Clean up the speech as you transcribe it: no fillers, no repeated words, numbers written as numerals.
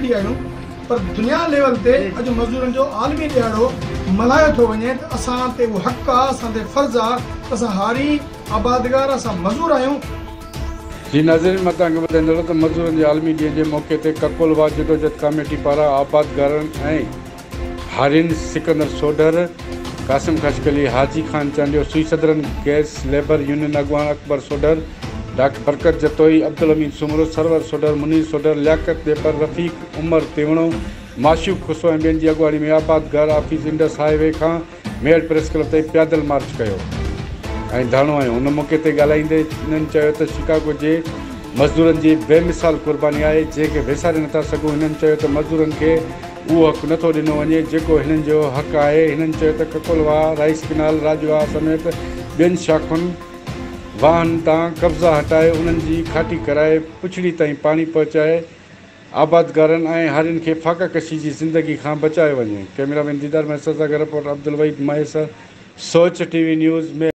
ॾींहं आहियूं, पर दुनिया लेवल ते अॼु मज़दूरनि जो आलमी ॾियारो मल्हायो थो वञे त असां ते उहो हक़ आहे, असां ते फ़र्ज़ु आहे त असां हारी आबादगार, असां मज़दूर आहियूं। जी नाज़रीन, मां तव्हांखे ॿुधाईंदो त मज़दूरनि जे आलमी ॾींहं जे मौक़े ते ककोलवा जदोजहद कमेटी पारां आबादगारनि ऐं हारियुनि सिकंदर सोढर, कासिम खशकली, हाजी खान चांडियो, सुई सदरनि गैस लेबर यूनियन अॻवान अकबर सोढर, डॉक्टर बरकत जतोई, अब्दुल अमीन सुमरो, सरवर सोढर, मुनीर सोढर, लियाकत देपर, रफ़ीक उमर तेवणो, माशूक खुसो ऐं ॿियनि जी अॻुवाणी में आबादगार ऑफिस इंडस हाईवे खां मेयर प्रेस क्लब ताईं पैदल मार्च कयो ऐं धरणो आहियो। हुन मौक़े ते ॻाल्हाईंदे हिननि चयो त शिकागो जे मज़दूरनि जी बेमिसाल क़ुर्बानी आहे जंहिंखे विसारे नथा सघूं। हिननि चयो त मज़दूरनि खे उहो हक़ु नथो ॾिनो वञे जेको हिननि जो हक़ु आहे। हिननि चयो त ककोलवा, राइस किनाल, राजवा समेत ॿियनि शाखुनि वाहन तां कब्ज़ा हटाए उन्हनि जी खाटी कराए पुछड़ी ताईं पाणी पहुचाए आबादगारनि ऐं हारियुनि खे फाका कशी जी ज़िंदगी खां बचायो वञे। कैमरामैन दीदार मैसर सां गॾु रिपोर्टर अब्दुल वहीद मैसर, सोच टीवी न्यूज़ में।